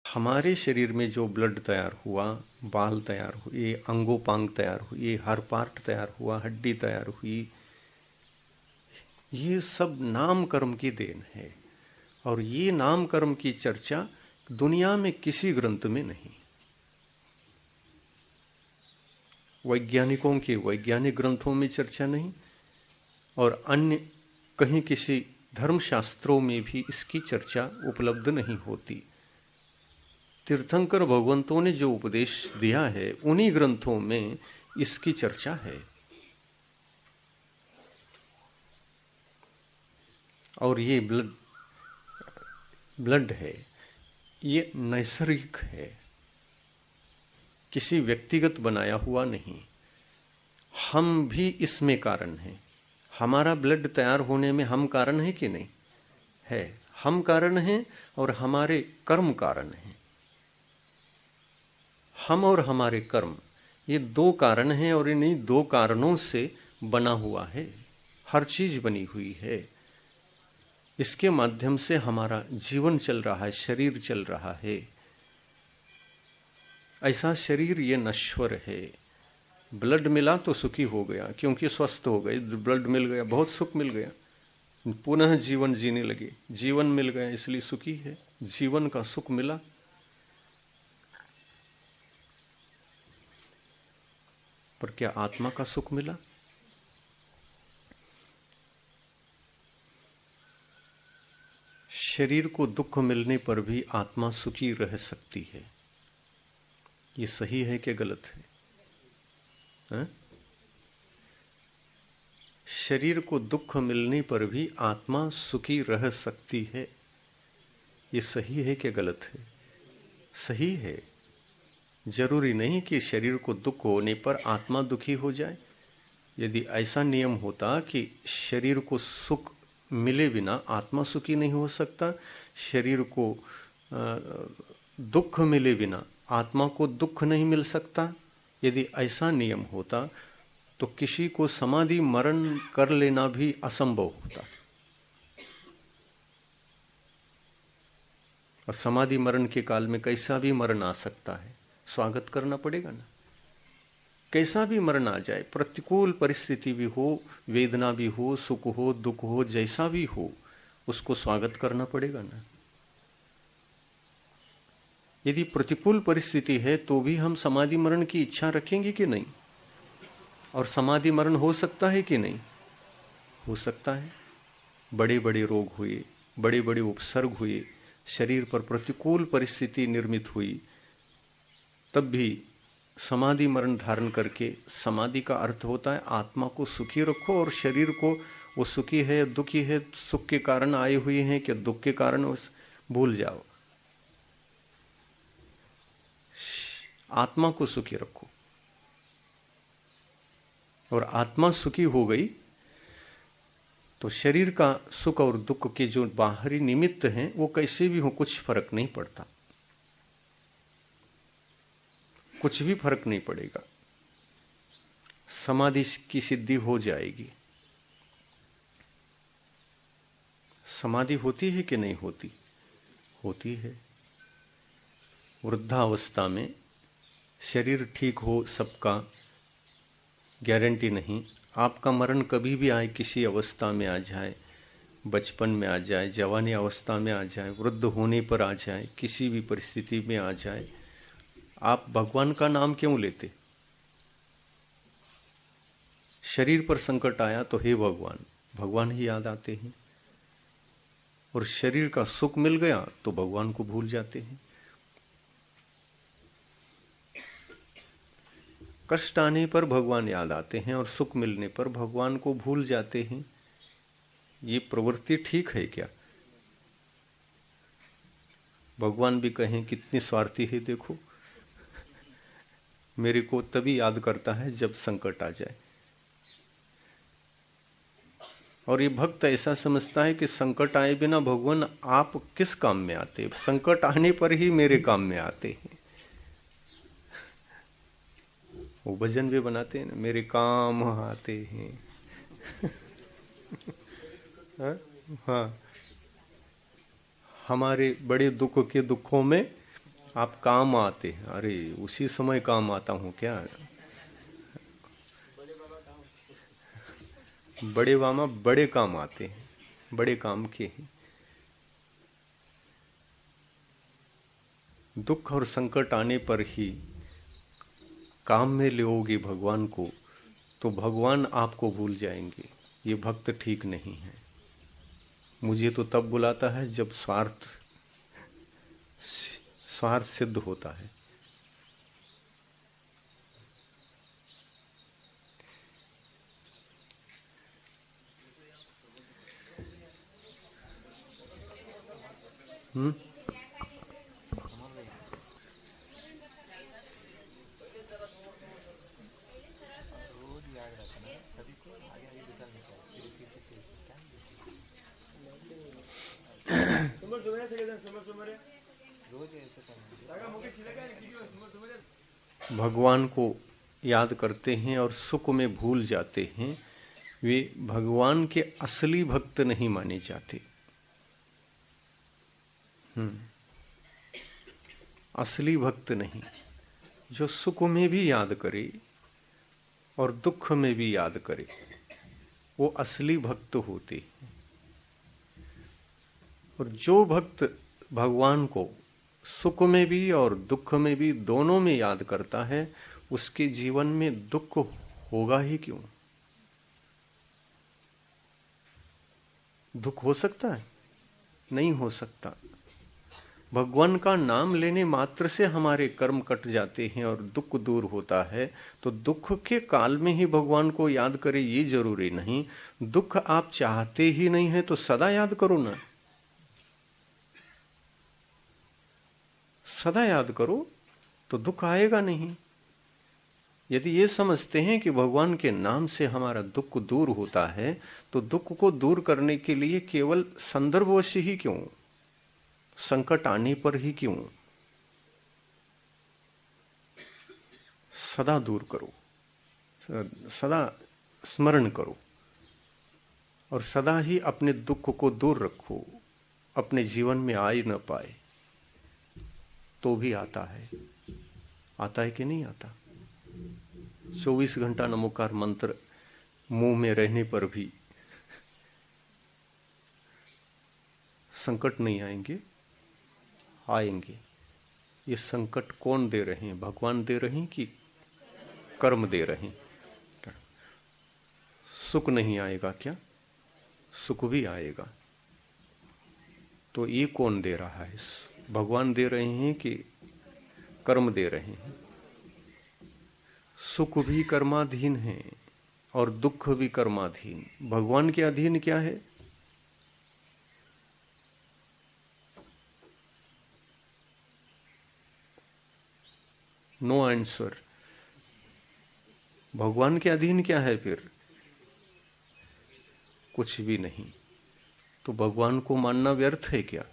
हमारे शरीर में जो ब्लड तैयार हुआ, बाल तैयार हुए, अंगोपांग तैयार हुए, हर पार्ट तैयार हुआ, हड्डी तैयार हुई, ये सब नाम कर्म की देन है। और ये नाम कर्म की चर्चा दुनिया में किसी ग्रंथ में नहीं। वैज्ञानिकों के वैज्ञानिक ग्रंथों में चर्चा नहीं, और अन्य कहीं किसी धर्मशास्त्रों में भी इसकी चर्चा उपलब्ध नहीं होती। तीर्थंकर भगवंतों ने जो उपदेश दिया है उन्हीं ग्रंथों में इसकी चर्चा है। और ये ब्लड है, ये नैसर्गिक है, किसी व्यक्तिगत बनाया हुआ नहीं। हम भी इसमें कारण हैं। हमारा ब्लड तैयार होने में हम कारण हैं कि नहीं? है। हम कारण हैं और हमारे कर्म कारण हैं। हम और हमारे कर्म, ये दो कारण हैं, और इन्हीं दो कारणों से बना हुआ है, हर चीज बनी हुई है। इसके माध्यम से हमारा जीवन चल रहा है, शरीर चल रहा है। ऐसा शरीर ये नश्वर है। ब्लड मिला तो सुखी हो गया, क्योंकि स्वस्थ हो गए। ब्लड मिल गया, बहुत सुख मिल गया, पुनः जीवन जीने लगे। जीवन मिल गया इसलिए सुखी है, जीवन का सुख मिला। पर क्या आत्मा का सुख मिला? शरीर को दुख मिलने पर भी आत्मा सुखी रह सकती है। ये सही है कि गलत है? शरीर को दुख मिलने पर भी आत्मा सुखी रह सकती है। ये सही है कि गलत है? सही है। जरूरी नहीं कि शरीर को दुख होने पर आत्मा दुखी हो जाए। यदि ऐसा नियम होता कि शरीर को सुख मिले बिना आत्मा सुखी नहीं हो सकता, शरीर को दुख मिले बिना आत्मा को दुख नहीं मिल सकता, यदि ऐसा नियम होता तो किसी को समाधि मरण कर लेना भी असंभव होता। और समाधि मरण के काल में कैसा भी मरण आ सकता है, स्वागत करना पड़ेगा ना। कैसा भी मरण आ जाए, प्रतिकूल परिस्थिति भी हो, वेदना भी हो, सुख हो, दुख हो, जैसा भी हो, उसको स्वागत करना पड़ेगा ना। यदि प्रतिकूल परिस्थिति है तो भी हम समाधि मरण की इच्छा रखेंगे कि नहीं? और समाधि मरण हो सकता है कि नहीं? हो सकता है। बड़े बड़े रोग हुए, बड़े बड़े उपसर्ग हुए, शरीर पर प्रतिकूल परिस्थिति निर्मित हुई, तब भी समाधि मरण धारण करके, समाधि का अर्थ होता है आत्मा को सुखी रखो, और शरीर को वो सुखी है दुखी है, सुख के कारण आए हुए हैं कि दुख के कारण, उस भूल जाओ। आत्मा को सुखी रखो। और आत्मा सुखी हो गई तो शरीर का सुख और दुख के जो बाहरी निमित्त हैं वो कैसे भी हो, कुछ फर्क नहीं पड़ता, कुछ भी फर्क नहीं पड़ेगा। समाधि की सिद्धि हो जाएगी। समाधि होती है कि नहीं होती? होती है। वृद्धावस्था में शरीर ठीक हो सबका गारंटी नहीं। आपका मरण कभी भी आए, किसी अवस्था में आ जाए, बचपन में आ जाए, जवानी अवस्था में आ जाए, वृद्ध होने पर आ जाए, किसी भी परिस्थिति में आ जाए, आप भगवान का नाम क्यों लेते? शरीर पर संकट आया तो हे भगवान, भगवान ही याद आते हैं। और शरीर का सुख मिल गया तो भगवान को भूल जाते हैं। कष्ट आने पर भगवान याद आते हैं और सुख मिलने पर भगवान को भूल जाते हैं। ये प्रवृत्ति ठीक है क्या? भगवान भी कहें कितनी स्वार्थी है, देखो मेरे को तभी याद करता है जब संकट आ जाए। और ये भक्त ऐसा समझता है कि संकट आए बिना भगवान आप किस काम में आते, संकट आने पर ही मेरे काम में आते हैं। वो भजन भी बनाते हैं ना, मेरे काम आते हैं। हाँ, हमारे बड़े दुख के दुखों में आप काम आते हैं, अरे उसी समय काम आता हूँ क्या? बड़े मामा बड़े काम आते हैं, बड़े काम के हैं। दुख और संकट आने पर ही काम में लोगे भगवान को, तो भगवान आपको भूल जाएंगे। ये भक्त ठीक नहीं है। मुझे तो तब बुलाता है जब स्वार्थ स्वार्थ सिद्ध होता है। हम्म। भगवान को याद करते हैं और सुख में भूल जाते हैं, वे भगवान के असली भक्त नहीं माने जाते। असली भक्त नहीं, जो सुख में भी याद करे और दुख में भी याद करे, वो असली भक्त होते हैं। और जो भक्त भगवान को सुख में भी और दुख में भी, दोनों में याद करता है, उसके जीवन में दुख होगा ही क्यों? दुख हो सकता है? नहीं हो सकता। भगवान का नाम लेने मात्र से हमारे कर्म कट जाते हैं और दुख दूर होता है। तो दुख के काल में ही भगवान को याद करें ये जरूरी नहीं। दुख आप चाहते ही नहीं है तो सदा याद करो ना, सदा याद करो तो दुख आएगा नहीं। यदि ये समझते हैं कि भगवान के नाम से हमारा दुख दूर होता है, तो दुख को दूर करने के लिए केवल संदर्भवश ही क्यों, संकट आने पर ही क्यों, सदा दूर करो, सदा स्मरण करो और सदा ही अपने दुख को दूर रखो। अपने जीवन में आ ही न पाए तो भी आता है। आता है कि नहीं आता? 24 घंटा नमोकार मंत्र मुंह में रहने पर भी संकट नहीं आएंगे? आएंगे। ये संकट कौन दे रहे हैं? भगवान दे रहे हैं कि कर्म दे रहे हैं? सुख नहीं आएगा क्या? सुख भी आएगा। तो ये कौन दे रहा है? भगवान दे रहे हैं कि कर्म दे रहे हैं? सुख भी कर्माधीन है और दुख भी कर्माधीन। भगवान के अधीन क्या है? No answer. भगवान के अधीन क्या है फिर? कुछ भी नहीं। तो भगवान को मानना व्यर्थ है क्या?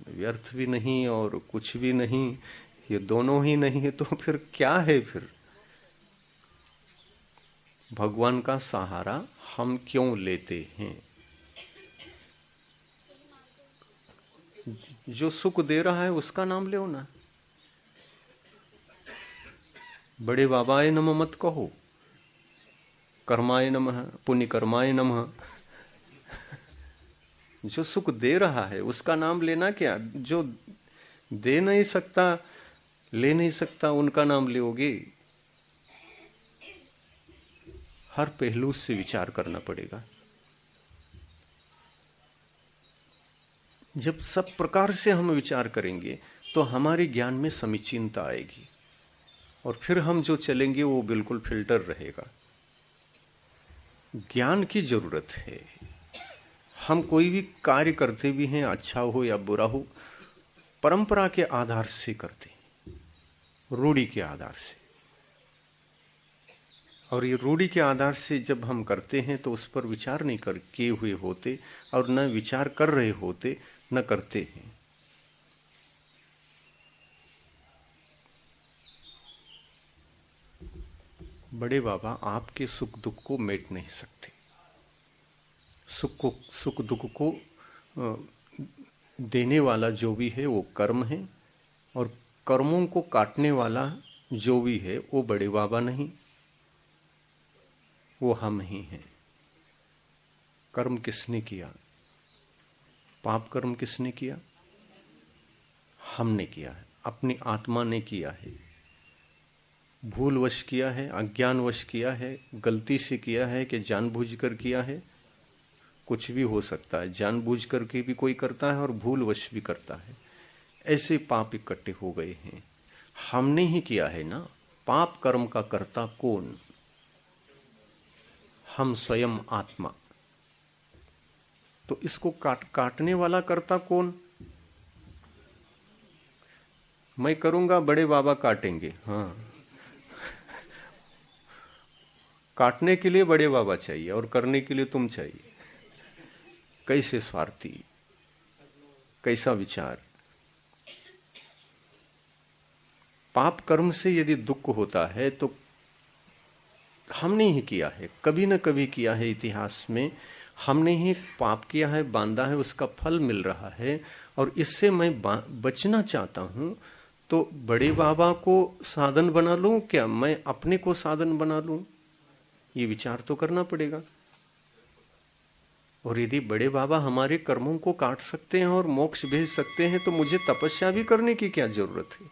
व्यर्थ भी नहीं और कुछ भी नहीं, ये दोनों ही नहीं है तो फिर क्या है? फिर भगवान का सहारा हम क्यों लेते हैं? जो सुख दे रहा है उसका नाम लो ना। बड़े बाबाए नमः मत कहो, कर्माय नमः, पुण्य कर्माय नमः। जो सुख दे रहा है उसका नाम लेना क्या? जो दे नहीं सकता, ले नहीं सकता, उनका नाम लोगे? हर पहलू से विचार करना पड़ेगा। जब सब प्रकार से हम विचार करेंगे तो हमारे ज्ञान में समीचीनता आएगी और फिर हम जो चलेंगे वो बिल्कुल फिल्टर रहेगा। ज्ञान की जरूरत है। हम कोई भी कार्य करते भी हैं, अच्छा हो या बुरा हो, परंपरा के आधार से करते हैं, रूढ़ी के आधार से। और ये रूढ़ी के आधार से जब हम करते हैं तो उस पर विचार नहीं कर किए हुए होते और न विचार कर रहे होते, न करते हैं। बड़े बाबा आपके सुख दुख को मेट नहीं सकते। सुख दुख को देने वाला जो भी है वो कर्म है, और कर्मों को काटने वाला जो भी है वो बड़े बाबा नहीं, वो हम ही हैं। कर्म किसने किया? पाप कर्म किसने किया? हमने किया है, अपनी आत्मा ने किया है। भूलवश किया है, अज्ञानवश किया है, गलती से किया है कि जानबूझकर किया है? कुछ भी हो सकता है, जानबूझ करके भी कोई करता है और भूलवश भी करता है। ऐसे पाप इकट्ठे हो गए हैं, हमने ही किया है ना। पाप कर्म का कर्ता कौन? हम स्वयं आत्मा। तो इसको काटने वाला कर्ता कौन? मैं करूंगा, बड़े बाबा काटेंगे। हाँ, काटने के लिए बड़े बाबा चाहिए और करने के लिए तुम चाहिए। कैसे स्वार्थी, कैसा विचार। पाप कर्म से यदि दुख होता है तो हमने ही किया है, कभी न कभी किया है। इतिहास में हमने ही पाप किया है, बांधा है, उसका फल मिल रहा है। और इससे मैं बचना चाहता हूं, तो बड़े बाबा को साधन बना लूं क्या मैं अपने को साधन बना लूं? ये विचार तो करना पड़ेगा। और यदि बड़े बाबा हमारे कर्मों को काट सकते हैं और मोक्ष भेज सकते हैं, तो मुझे तपस्या भी करने की क्या जरूरत है?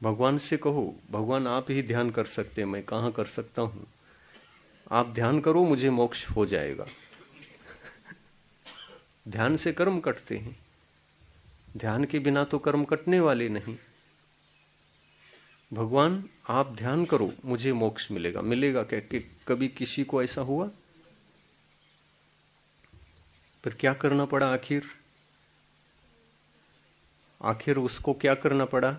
भगवान से कहो, भगवान आप ही ध्यान कर सकते हैं, मैं कहाँ कर सकता हूं। आप ध्यान करो, मुझे मोक्ष हो जाएगा। ध्यान से कर्म कटते हैं, ध्यान के बिना तो कर्म कटने वाले नहीं। भगवान आप ध्यान करो, मुझे मोक्ष मिलेगा। मिलेगा क्या? कि कभी किसी को ऐसा हुआ? फिर क्या करना पड़ा? आखिर उसको क्या करना पड़ा?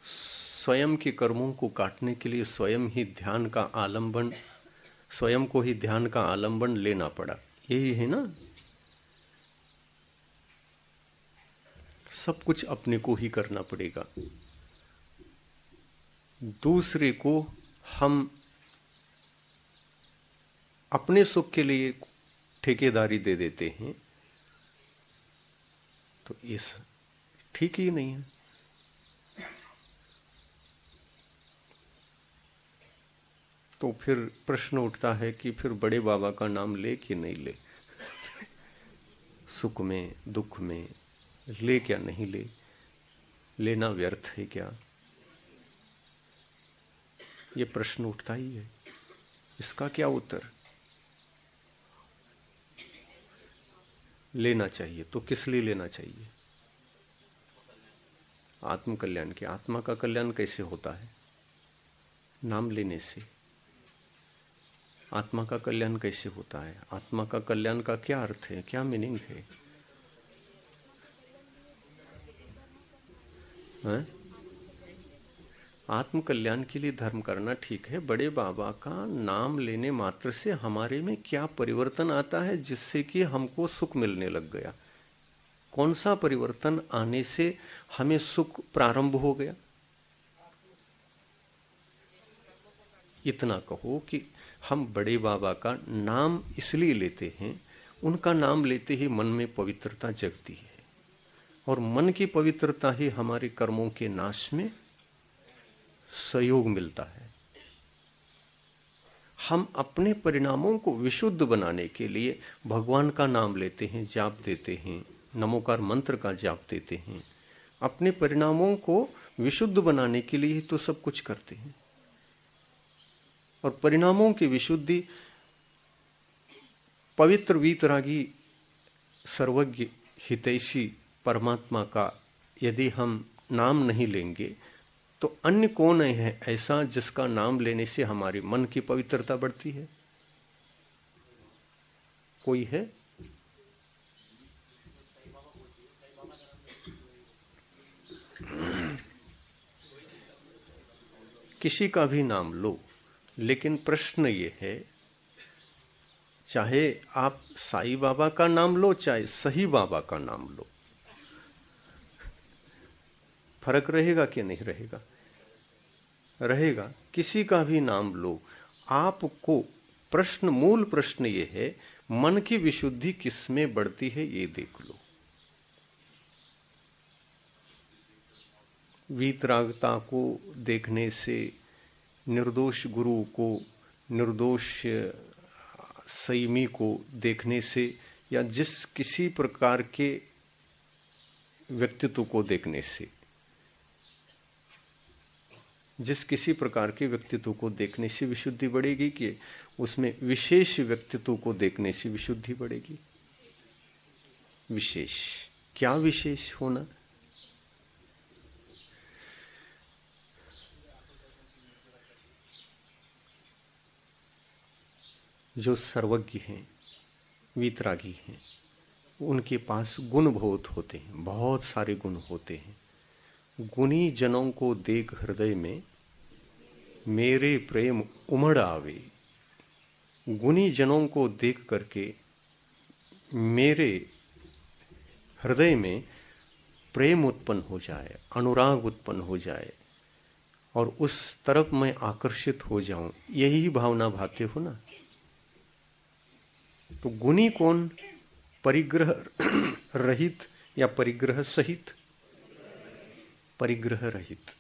स्वयं के कर्मों को काटने के लिए स्वयं ही ध्यान का आलंबन, स्वयं को ही ध्यान का आलंबन लेना पड़ा। यही है ना। सब कुछ अपने को ही करना पड़ेगा। दूसरे को हम अपने सुख के लिए ठेकेदारी दे देते हैं, तो ये ठीक ही नहीं है। तो फिर प्रश्न उठता है कि फिर बड़े बाबा का नाम ले कि नहीं ले? सुख में दुख में ले क्या नहीं ले? लेना व्यर्थ है क्या? ये प्रश्न उठता ही है। इसका क्या उत्तर? लेना चाहिए। तो किस लिए लेना चाहिए? आत्म कल्याण के। आत्मा का कल्याण कैसे होता है? नाम लेने से। आत्मा का कल्याण कैसे होता है? आत्मा का कल्याण का क्या अर्थ है, क्या मीनिंग है? आत्म कल्याण के लिए धर्म करना ठीक है। बड़े बाबा का नाम लेने मात्र से हमारे में क्या परिवर्तन आता है जिससे कि हमको सुख मिलने लग गया? कौन सा परिवर्तन आने से हमें सुख प्रारंभ हो गया? इतना कहो कि हम बड़े बाबा का नाम इसलिए लेते हैं, उनका नाम लेते ही मन में पवित्रता जगती है, और मन की पवित्रता ही हमारे कर्मों के नाश में सहयोग मिलता है। हम अपने परिणामों को विशुद्ध बनाने के लिए भगवान का नाम लेते हैं, जाप देते हैं, नमोकार मंत्र का जाप देते हैं। अपने परिणामों को विशुद्ध बनाने के लिए तो सब कुछ करते हैं। और परिणामों की विशुद्धि पवित्र वीतरागी सर्वज्ञ हितैषी परमात्मा का यदि हम नाम नहीं लेंगे, तो अन्य कौन है ऐसा जिसका नाम लेने से हमारे मन की पवित्रता बढ़ती है? कोई है? किसी का भी नाम लो, लेकिन प्रश्न ये है, चाहे आप साईं बाबा का नाम लो, चाहे सही बाबा का नाम लो, फर्क रहेगा कि नहीं रहेगा? रहेगा। किसी का भी नाम लो, आपको प्रश्न, मूल प्रश्न ये है, मन की विशुद्धि किस में बढ़ती है, ये देख लो। वीतरागता को देखने से, निर्दोष गुरु को, निर्दोष संयमी को देखने से, या जिस किसी प्रकार के व्यक्तित्व को देखने से, जिस किसी प्रकार के व्यक्तित्व को देखने से विशुद्धि बढ़ेगी कि उसमें विशेष व्यक्तित्व को देखने से विशुद्धि बढ़ेगी? विशेष, क्या विशेष होना? जो सर्वज्ञ हैं, वीतरागी हैं, उनके पास गुण बहुत होते हैं, बहुत सारे गुण होते हैं। गुणी जनों को देख हृदय में मेरे प्रेम उमड़ आवे। गुणी जनों को देख करके मेरे हृदय में प्रेम उत्पन्न हो जाए, अनुराग उत्पन्न हो जाए और उस तरफ मैं आकर्षित हो जाऊं, यही भावना भाते हो ना। तो गुणी कौन? परिग्रह रहित या परिग्रह सहित? परिग्रह रहित।